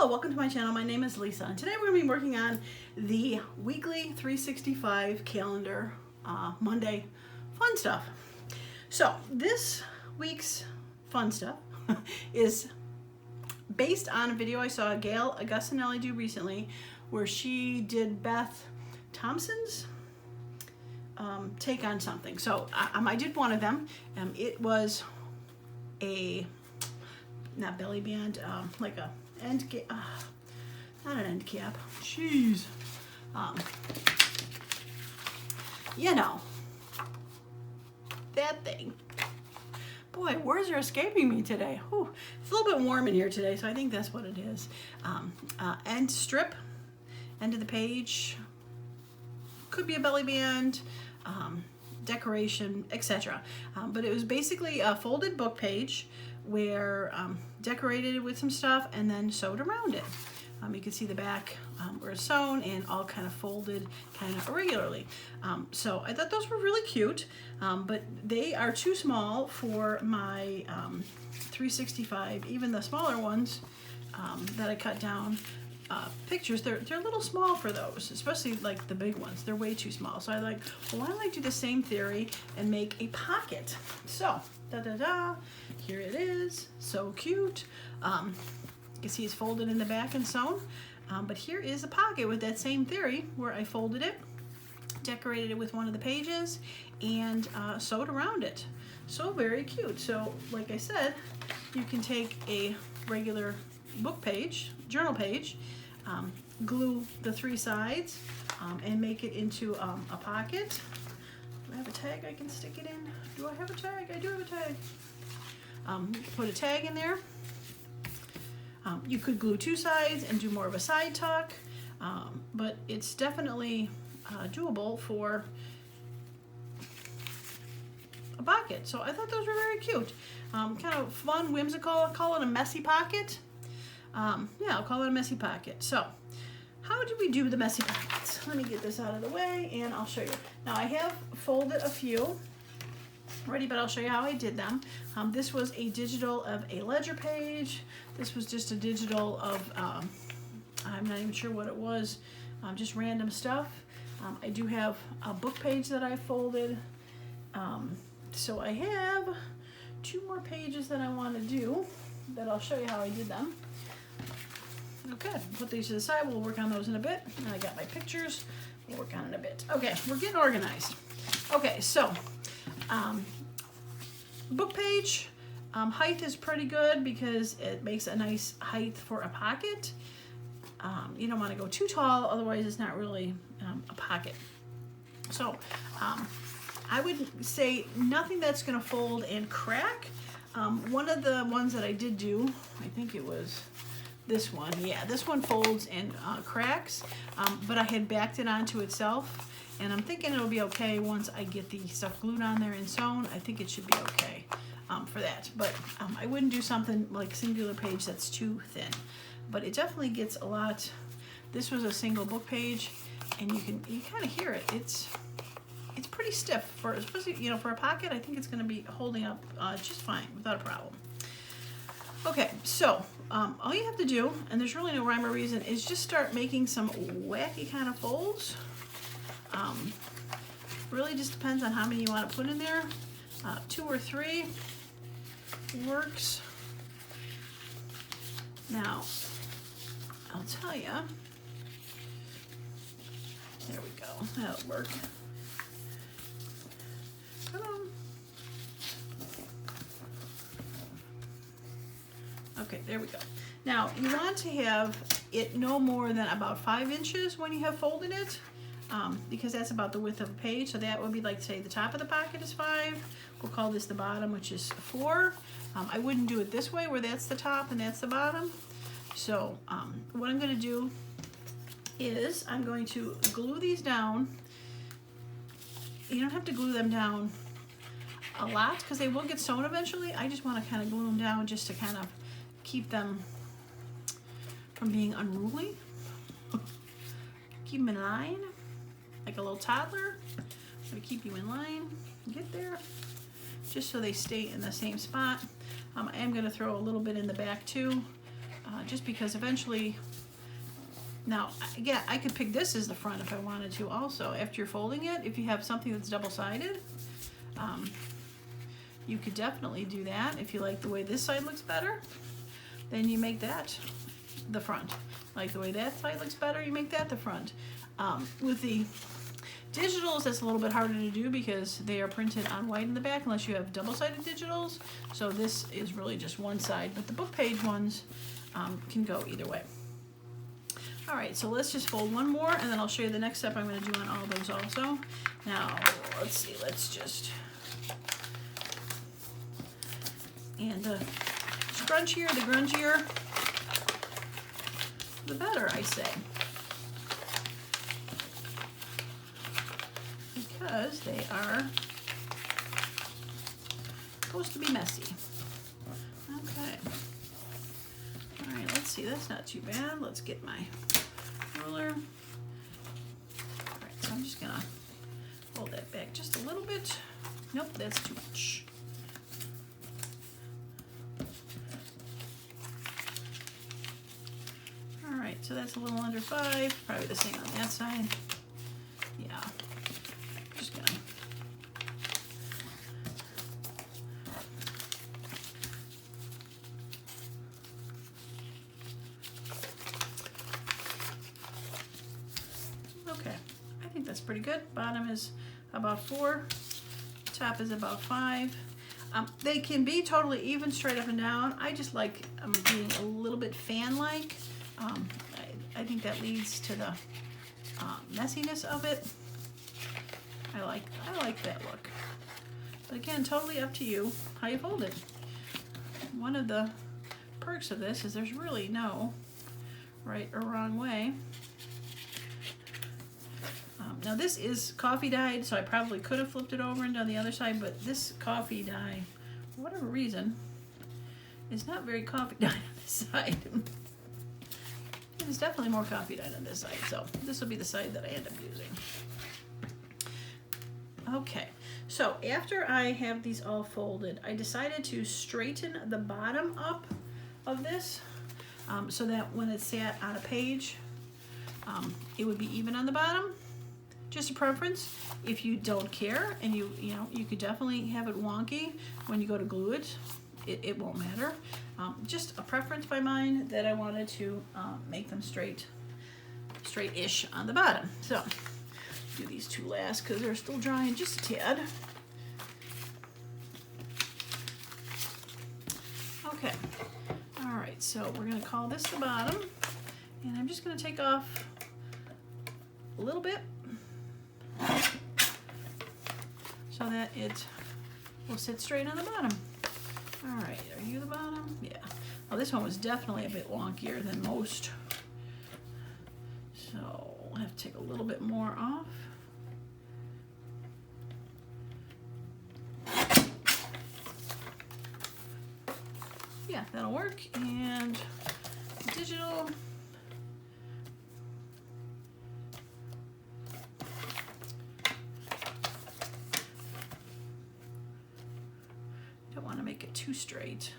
Hello, welcome to my channel. My name is Lisa, and today we're going to be working on the weekly 365 calendar, Monday fun stuff. So this week's fun stuff is based on a video I saw Gail Augustinelli do recently, where she did Beth Thompson's take on something. So I did one of them. It was a, not belly band, like a end cap, not an end cap, jeez, you know, that thing. Boy, words are escaping me today. Whew. It's a little bit warm in here today, so I think that's what it is. End strip, end of the page, could be a belly band, decoration, etc. But it was basically a folded book page where decorated with some stuff and then sewed around it. You can see the back where it's sewn and all kind of folded kind of irregularly. So I thought those were really cute, but they are too small for my 365, even the smaller ones that I cut down. Pictures, they're a little small for those, especially like the big ones. They're way too small. So I like, well, why don't I do the same theory and make a pocket? So here it is, so cute. You can see it's folded in the back and sewn, but here is a pocket with that same theory where I folded it, decorated it with one of the pages, and sewed around it. So very cute. So like I said, you can take a regular book page, journal page, glue the three sides, and make it into a pocket. Do I have a tag I can stick it in? Do I have a tag? I do have a tag. Put a tag in there. You could glue two sides and do more of a side tuck, but it's definitely doable for a pocket. So I thought those were very cute. Kind of fun, whimsical. I'll call it a messy pocket. Yeah, I'll call it a messy pocket. So how do we do the messy pockets? Let me get this out of the way and I'll show you. Now I have folded a few already, but I'll show you how I did them. This was a digital of a ledger page. This was just a digital of, I'm not even sure what it was, just random stuff. I do have a book page that I folded. So I have two more pages that I want to do that I'll show you how I did them. Okay, put these to the side. We'll work on those in a bit. And I got my pictures. We'll work on it in a bit. Okay, we're getting organized. Okay, so book page height is pretty good because it makes a nice height for a pocket. You don't want to go too tall, otherwise it's not really a pocket. So I would say nothing that's going to fold and crack. One of the ones that I did do, I think it was this one. Yeah, this one folds and cracks, but I had backed it onto itself, and I'm thinking it'll be okay once I get the stuff glued on there and sewn. I think it should be okay for that, but I wouldn't do something like singular page that's too thin, but it definitely gets a lot. This was a single book page, and you kind of hear it. It's pretty stiff for, especially, you know, for a pocket. I think it's going to be holding up just fine without a problem. Okay, so all you have to do, and there's really no rhyme or reason, is just start making some wacky kind of folds. Really just depends on how many you want to put in there. 2 or 3 works. Now, I'll tell you. There we go. That'll work. Come on. Okay, there we go. Now, you want to have it no more than about 5 inches when you have folded it, because that's about the width of a page. So that would be like, say, the top of the pocket is 5. We'll call this the bottom, which is 4. I wouldn't do it this way, where that's the top and that's the bottom. So what I'm going to do is I'm going to glue these down. You don't have to glue them down a lot because they will get sewn eventually. I just want to kind of glue them down just to kind of keep them from being unruly. Keep them in line like a little toddler. I'm going to keep you in line. Get there. Just so they stay in the same spot. I am going to throw a little bit in the back too, just because eventually, now again, I could pick this as the front if I wanted to also. After you're folding it, if you have something that's double-sided, you could definitely do that. If you like the way this side looks better, then you make that the front. Like the way that side looks better, you make that the front. With the digitals, that's a little bit harder to do because they are printed on white in the back unless you have double-sided digitals. So this is really just one side, but the book page ones can go either way. All right, so let's just fold one more and then I'll show you the next step I'm going to do on all those also. Now, let's see, let's just, and the scrunchier, the grungier, the better, I say. Because they are supposed to be messy. Okay. All right, let's see, that's not too bad. Let's get my ruler. All right, so I'm just gonna hold that back just a little bit. Nope, that's too much. All right, so that's a little under 5, probably the same on that side. Yeah, just gonna. Okay, I think that's pretty good. Bottom is about 4, top is about 5. They can be totally even straight up and down. I just like being a little bit fan-like. I think that leads to the messiness of it. I like that look. But again, totally up to you how you fold it. One of the perks of this is there's really no right or wrong way. Now this is coffee dyed, so I probably could have flipped it over and done the other side, but this coffee dye, for whatever reason, is not very coffee dyed on this side. There's definitely more coffee dyed on this side, so this will be the side that I end up using. Okay, so after I have these all folded, I decided to straighten the bottom up of this so that when it's sat on a page, it would be even on the bottom. Just a preference. If you don't care and you could definitely have it wonky when you go to glue it. It won't matter. Just a preference by mine that I wanted to make them straight-ish on the bottom. So, do these two last because they're still drying just a tad. Okay. All right, so we're going to call this the bottom, and I'm just going to take off a little bit so that it will sit straight on the bottom. All right, are you the bottom? Yeah. Well, this one was definitely a bit wonkier than most. So we'll have to take a little bit more off. Yeah, that'll work. And digital. Don't want to make it too straight.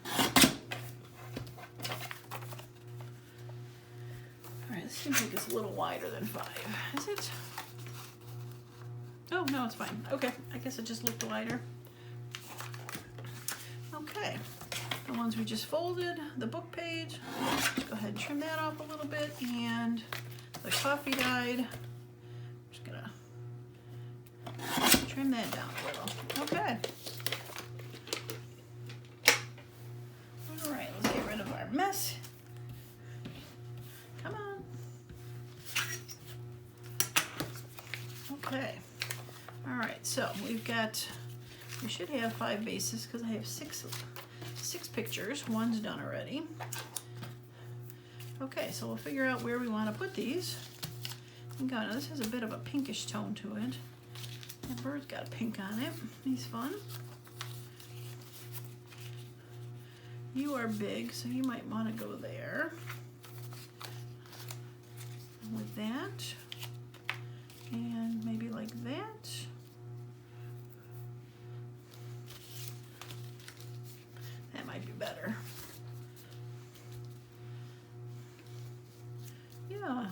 All right, this seems like it's a little wider than 5. Is it? Oh, no, it's fine. Okay, I guess it just looked wider. Okay, the ones we just folded, the book page, let's go ahead and trim that off a little bit, and the coffee dyed, I'm just gonna trim that down a little. Okay. All right, let's get rid of our mess. Come on. Okay. All right, so we should have 5 bases because I have six pictures. One's done already. Okay, so we'll figure out where we want to put these. Now this has a bit of a pinkish tone to it. That bird's got a pink on it. He's fun. You are big, so you might want to go there. With that. And maybe like that. That might be better. Yeah.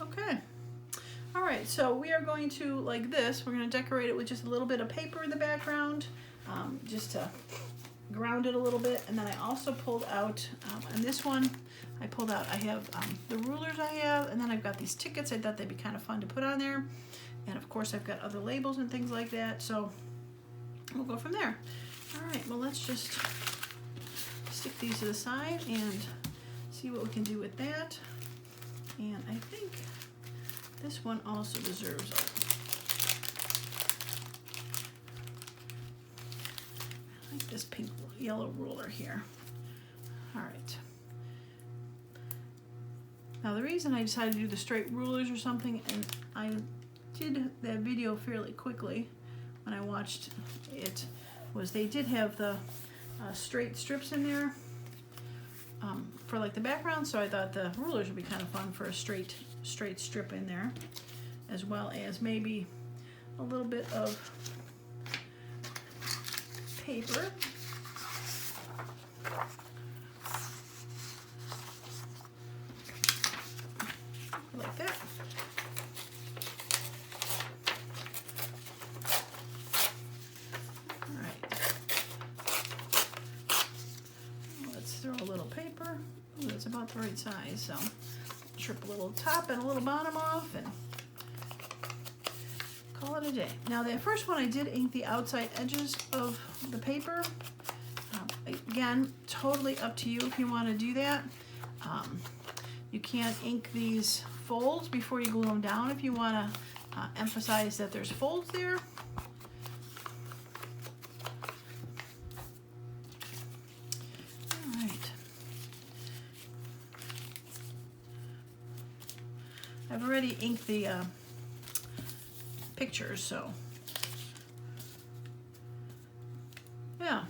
Okay. All right, so we are going to, like this, we're going to decorate it with just a little bit of paper in the background, just to ground it a little bit. And then I also pulled out, on this one, I have the rulers I have, and then I've got these tickets. I thought they'd be kind of fun to put on there. And of course I've got other labels and things like that, so we'll go from there. All right, well, let's just stick these to the side and see what we can do with that. And I think this one also deserves I like this pink yellow ruler here. All right. Now the reason I decided to do the straight rulers or something, and I did that video fairly quickly when I watched it, was they did have the straight strips in there for like the background, so I thought the rulers would be kind of fun for a straight strip in there, as well as maybe a little bit of paper. Like that. All right. Let's throw a little paper. Ooh, that's about the right size, so strip a little top and a little bottom off and call it a day. Now the first one I did ink the outside edges of the paper. Again, totally up to you if you want to do that. You can't ink these folds before you glue them down if you want to emphasize that there's folds there. All right. I've already inked the pictures, so yeah.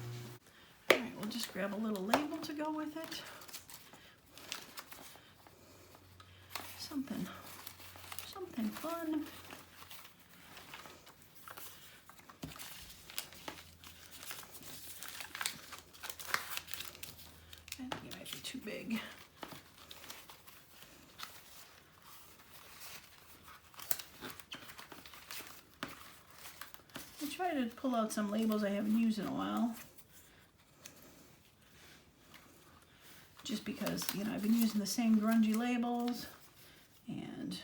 All right, we'll just grab a little label to go with it. Something fun. I think it might be too big. I try to pull out some labels I haven't used in a while. Just because, you know, I've been using the same grungy labels, and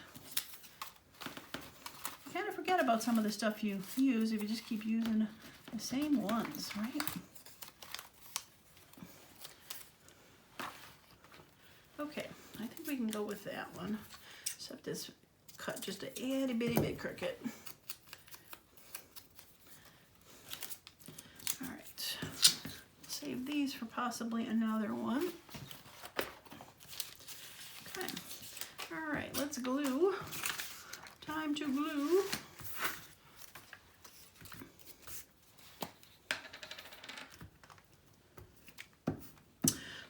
you kind of forget about some of the stuff you use if you just keep using the same ones, right? Okay, I think we can go with that one, except it's cut just a itty bitty bit crooked. All right, save these for possibly another one. Okay. All right, let's glue. Time to glue.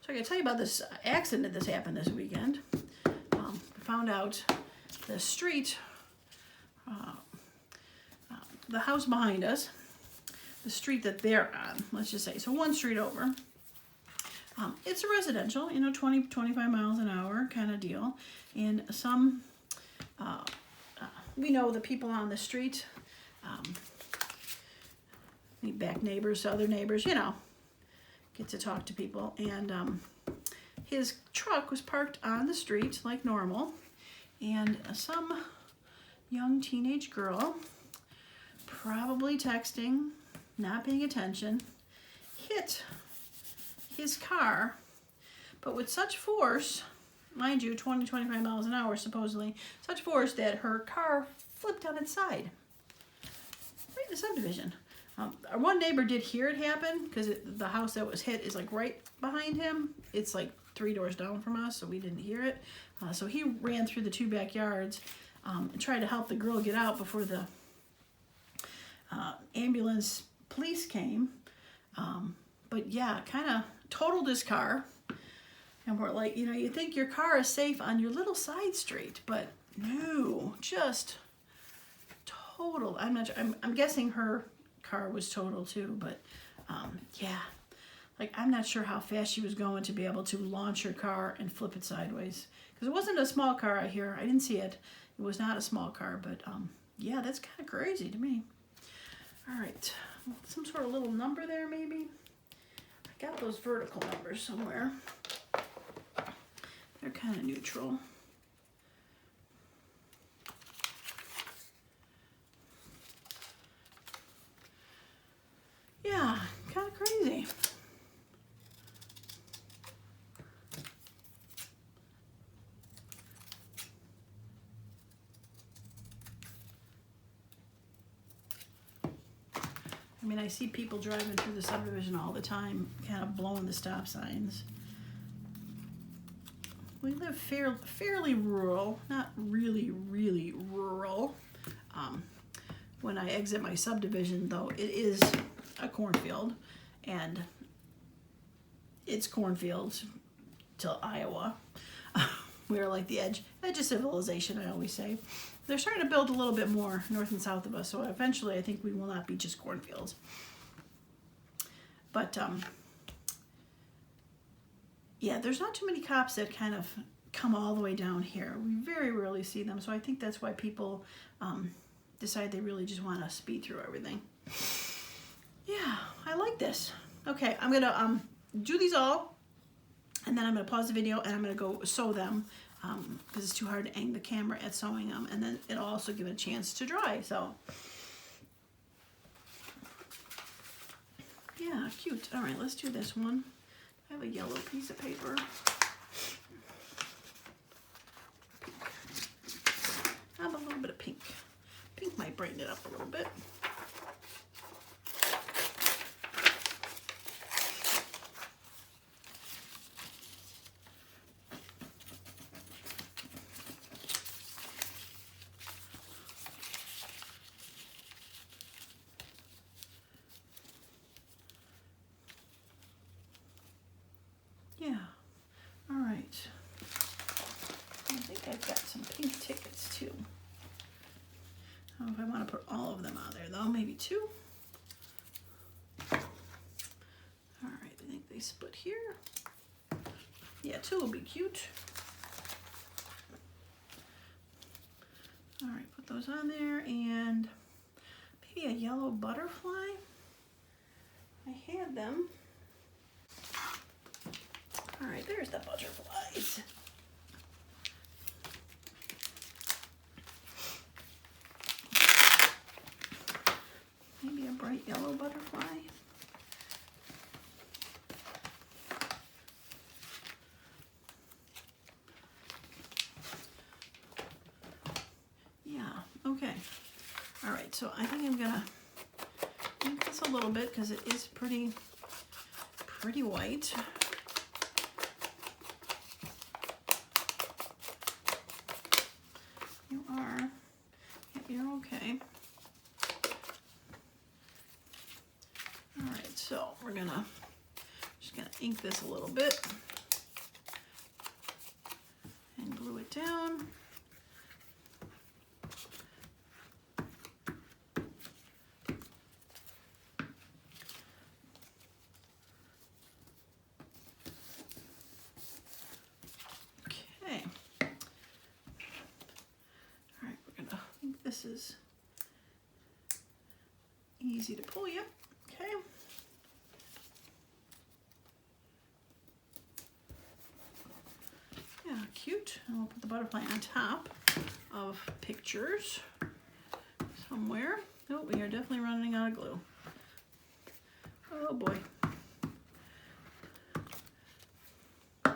So I gotta tell you about this accident that's happened this weekend. I found out the street, the house behind us, the street that they're on, let's just say, so one street over. It's a residential, you know, 20, 25 miles an hour kind of deal. And some, we know the people on the street, back neighbors, other neighbors, you know, get to talk to people. And his truck was parked on the street like normal. And some young teenage girl, probably texting, not paying attention, hit his car, but with such force, mind you, 20, 25 miles an hour supposedly, such force that her car flipped on its side, right in the subdivision. One neighbor did hear it happen, because the house that was hit is like right behind him. It's like 3 doors down from us, so we didn't hear it. So he ran through the 2 backyards and tried to help the girl get out before the ambulance police came. But yeah, kind of totaled his car. And we're like, you know, you think your car is safe on your little side street, but no, just total. I'm not sure. I'm guessing her car was total too, but yeah, Like, I'm not sure how fast she was going to be able to launch her car and flip it sideways. Because it wasn't a small car I hear. I didn't see it. It was not a small car, but yeah, that's kind of crazy to me. All right, some sort of little number there maybe. I got those vertical numbers somewhere. They're kind of neutral. Yeah, kind of crazy. I mean, I see people driving through the subdivision all the time, kind of blowing the stop signs. We live fairly rural, not really rural. When I exit my subdivision, though, it is a cornfield, and it's cornfields till Iowa. We're like the edge of civilization, I always say. They're starting to build a little bit more north and south of us, so eventually I think we will not be just cornfields. But yeah, there's not too many cops that kind of come all the way down here. We very rarely see them, so I think that's why people decide they really just want to speed through everything. Yeah, I like this. Okay, I'm gonna do these all, and then I'm gonna pause the video and I'm gonna go sew them because it's too hard to aim the camera at sewing them, and then it'll also give it a chance to dry. So yeah, cute. All right, let's do this one. I have a yellow piece of paper. I have a little bit of pink. Pink might brighten it up a little bit. Yeah, all right. I think I've got some pink tickets too. I don't know if I want to put all of them on there though, maybe two. All right, I think they split here. Yeah, two will be cute. All right, put those on there, and maybe a yellow butterfly. I had them. All right, there's the butterflies. Maybe a bright yellow butterfly. Yeah, okay. All right, so I think I'm gonna ink this a little bit because it is pretty white. You are. Yeah, you're okay. All right, so we're just gonna ink this a little bit and glue it down. Okay. All right, we're gonna think this is easy to pull, yep. Okay. Yeah, cute. And we'll put the butterfly on top of pictures somewhere. Oh, we are definitely running out of glue. Oh boy. All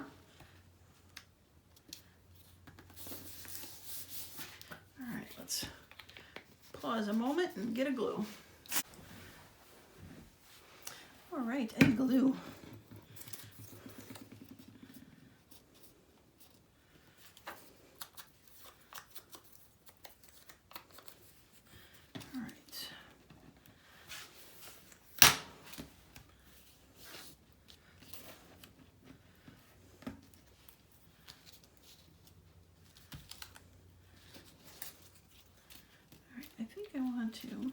right, let's pause a moment and get a glue. All right, and glue. All right. All right, I think I want to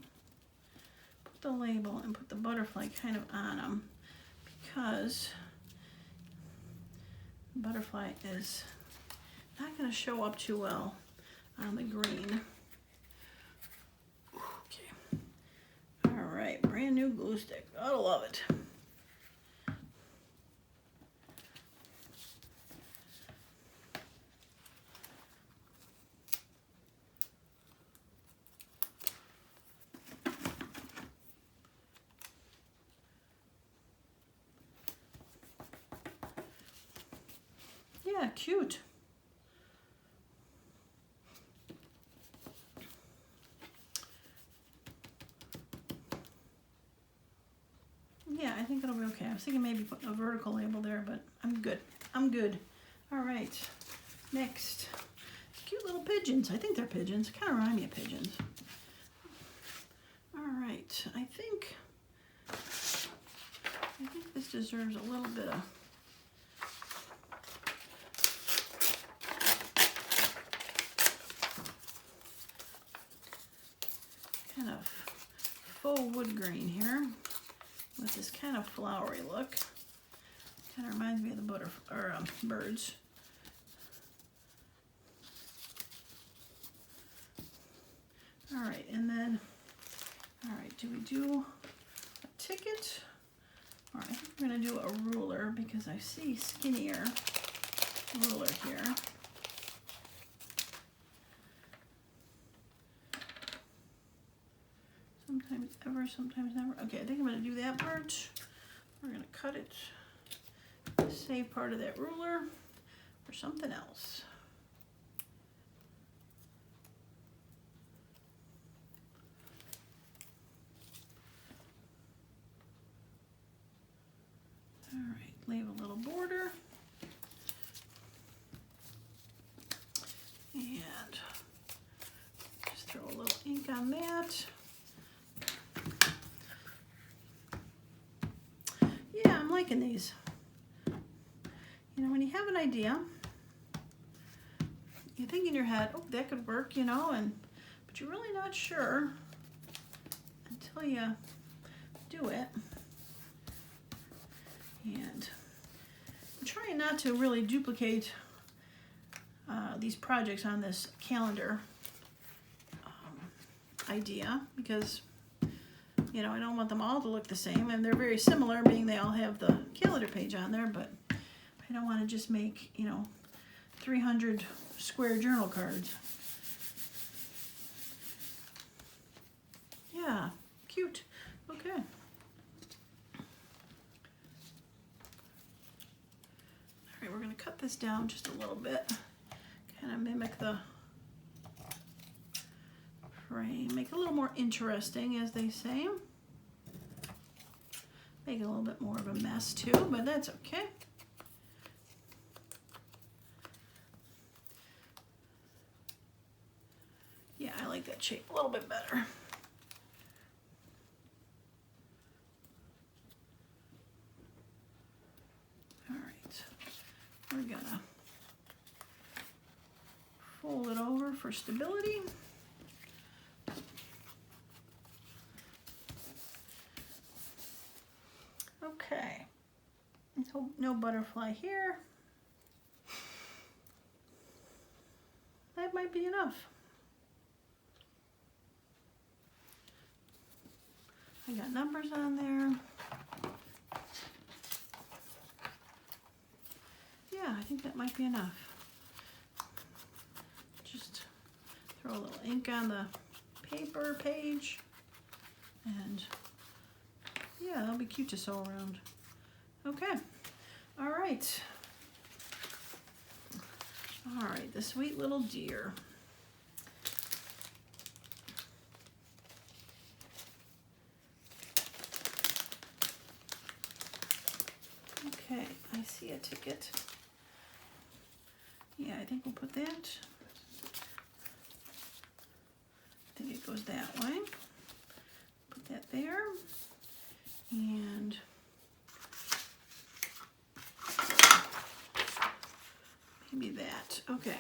put the label and put the butterfly kind of on them, because the butterfly is not going to show up too well on the green. Okay. All right, brand new glue stick. I love it. Yeah, cute. Yeah, I think it'll be okay. I was thinking maybe putting a vertical label there, but I'm good. I'm good. All right, next. Cute little pigeons. I think they're pigeons. Kind of remind me of pigeons. All right, I think this deserves a little bit of kind of faux wood grain here with this kind of flowery look. Kind of reminds me of the birds. All right, and then, all right, do we do a ticket? All right, I think we're gonna do a ruler because I see skinnier ruler here. Sometimes ever, sometimes never. Okay, I think I'm gonna do that part. We're gonna cut it, save part of that ruler for something else. All right, leave a little border. And just throw a little ink on that. Yeah, I'm liking these. You know, when you have an idea, you think in your head, oh, that could work, you know, but you're really not sure until you do it. And I'm trying not to really duplicate these projects on this calendar idea because, you know, I don't want them all to look the same, and they're very similar, being they all have the calendar page on there, but I don't want to just make, you know, 300 square journal cards. Yeah, cute. Okay. All right, we're going to cut this down just a little bit, kind of mimic the frame, make it a little more interesting, as they say. Make it a little bit more of a mess too, but that's okay. Yeah, I like that shape a little bit better. All right, we're gonna fold it over for stability. Okay, no butterfly here. That might be enough. I got numbers on there. Yeah, I think that might be enough. Just throw a little ink on the paper page, and yeah, that'll be cute to sew around. Okay, all right. All right, the sweet little deer. Okay, I see a ticket. Yeah, I think we'll put that. I think it goes that way. Put that there. And maybe that. Okay.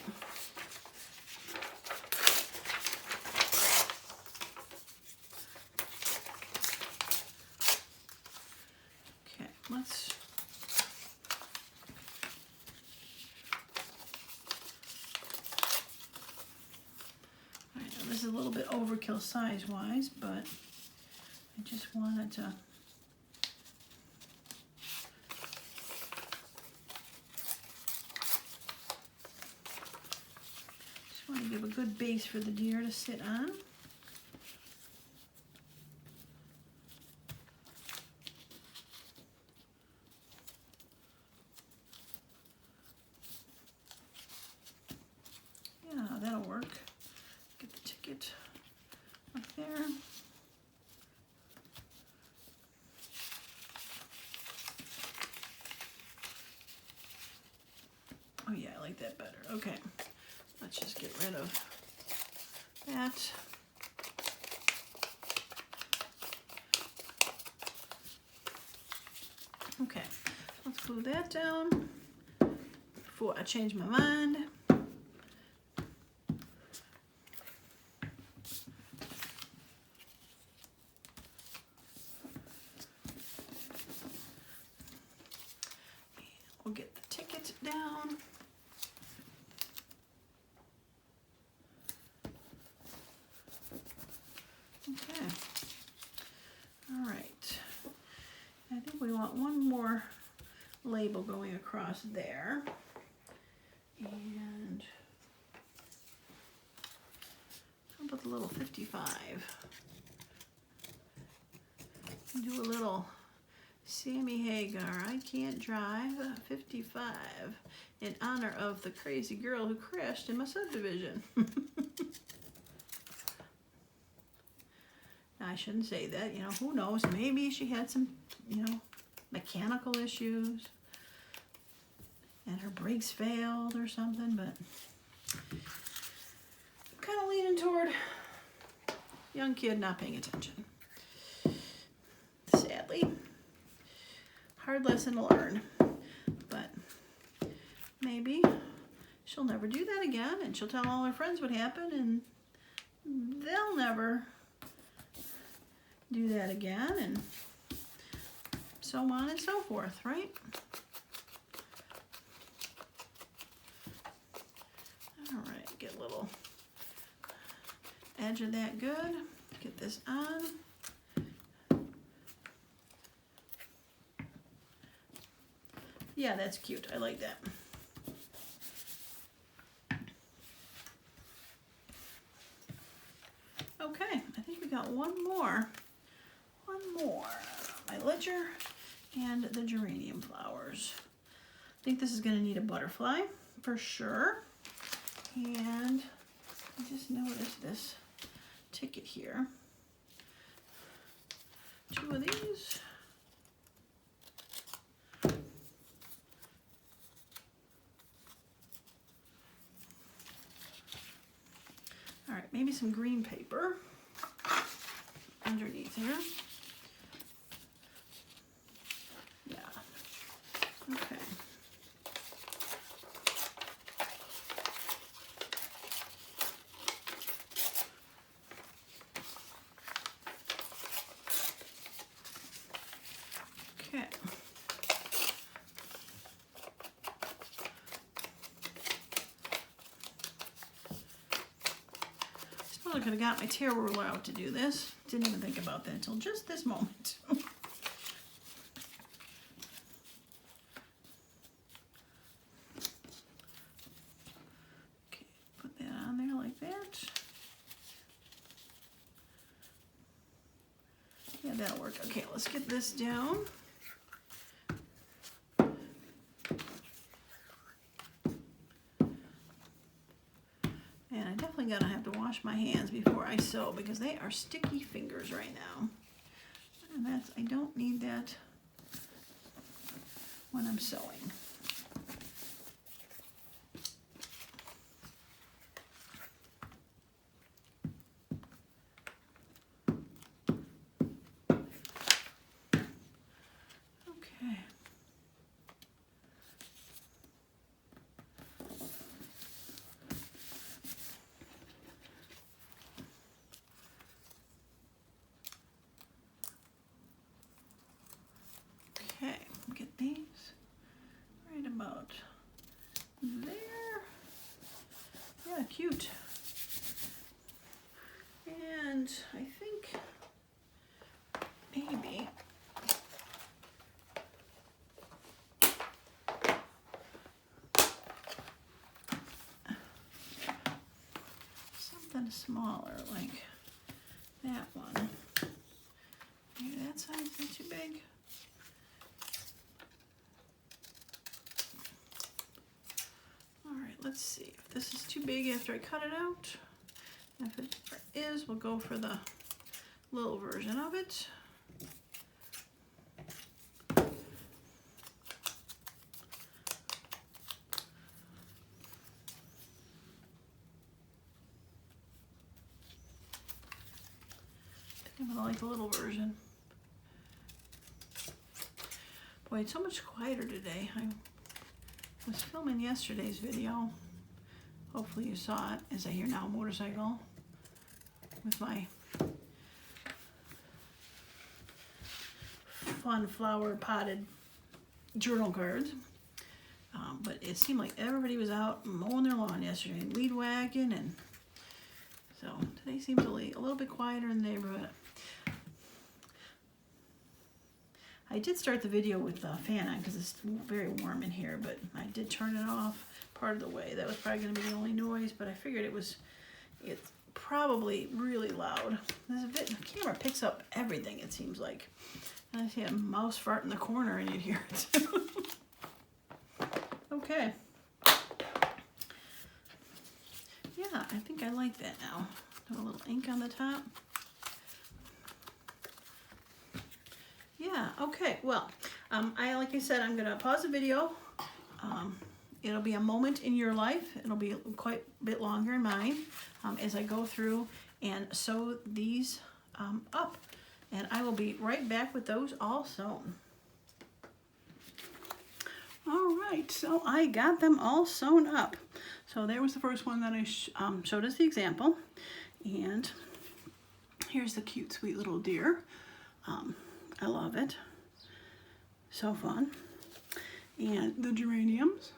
Okay, let's This is a little bit overkill size-wise, but I just wanted to give a good base for the deer to sit on. Yeah, that'll work. Get the ticket up there. Oh yeah, I like that better. Okay. Let's just get rid of that. Okay, let's glue that down before I change my mind. We'll get the ticket down. Okay, all right. I think we want one more label going across there. And how about the little 55? Do a little Sammy Hagar, I can't drive, 55, in honor of the crazy girl who crashed in my subdivision. I shouldn't say that, you know, who knows, maybe she had some, you know, mechanical issues and her brakes failed or something, but I'm kind of leaning toward young kid not paying attention. Sadly, hard lesson to learn, but maybe she'll never do that again, and she'll tell all her friends what happened, and they'll never do that again, and so on and so forth, right? All right, get a little edge of that good. Get this on. Yeah, that's cute. I like that. Okay, I think we got one more. My ledger and the geranium flowers. I think this is going to need a butterfly for sure. And I just noticed this ticket here. 2 of these. All right, maybe some green paper underneath here. Yeah, okay. Okay. I could have got my tear ruler out to do this. Didn't even think about that until just this moment. Okay, put that on there like that. Yeah, that'll work. Okay, let's get this down. Gonna have to wash my hands before I sew because they are sticky fingers right now, and I don't need that when I'm sewing. Okay. Okay, get these right about there. Yeah, cute. And I think maybe something smaller like that one. Maybe that size is too big. All right, let's see if this is too big after I cut it out. If it is, we'll go for the little version of it. I'm gonna like the little version. Boy, it's so much quieter today. I was filming yesterday's video. Hopefully you saw it, as I hear now a motorcycle with my fun flower potted journal cards. But it seemed like everybody was out mowing their lawn yesterday, weed whacking, and so today seems a little bit quieter in the neighborhood. I did start the video with the fan on because it's very warm in here, but I did turn it off part of the way. That was probably going to be the only noise, but I figured it's probably really loud. The camera picks up everything, it seems like. And I see a mouse fart in the corner and you hear it. Okay. Yeah, I think I like that now. Put a little ink on the top. Yeah, okay, well, like I said, I'm going to pause the video. It'll be a moment in your life. It'll be quite a bit longer in mine as I go through and sew these up. And I will be right back with those all sewn. All right, so I got them all sewn up. So there was the first one that I showed as the example. And here's the cute, sweet little deer. I love it. So fun. And the geraniums.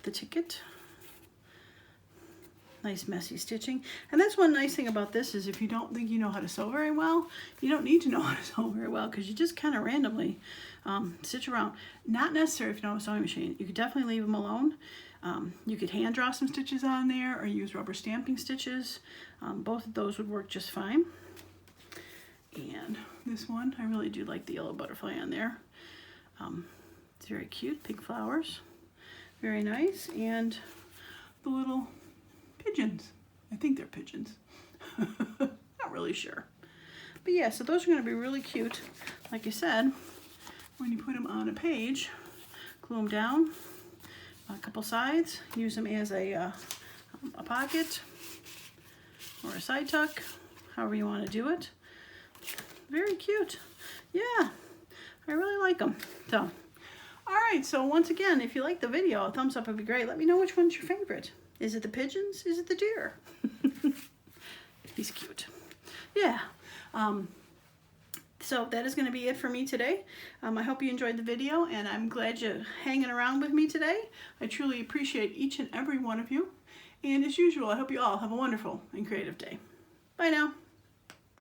The ticket. Nice messy stitching. And that's one nice thing about this is if you don't think you know how to sew very well, you don't need to know how to sew very well because you just kind of randomly stitch around. Not necessary if you don't have a sewing machine. You could definitely leave them alone. You could hand draw some stitches on there or use rubber stamping stitches. Both of those would work just fine. And this one, I really do like the yellow butterfly on there. It's very cute, pink flowers. Very nice. And the little pigeons. I think they're pigeons. Not really sure. But yeah, so those are going to be really cute. Like I said, when you put them on a page, glue them down a couple sides, use them as a pocket or a side tuck, however you want to do it. Very cute. Yeah, I really like them. So, all right, so once again, if you like the video, a thumbs up would be great. Let me know which one's your favorite. Is it the pigeons? Is it the deer? He's cute. Yeah. So that is going to be it for me today. I hope you enjoyed the video, and I'm glad you're hanging around with me today. I truly appreciate each and every one of you. And as usual, I hope you all have a wonderful and creative day. Bye now.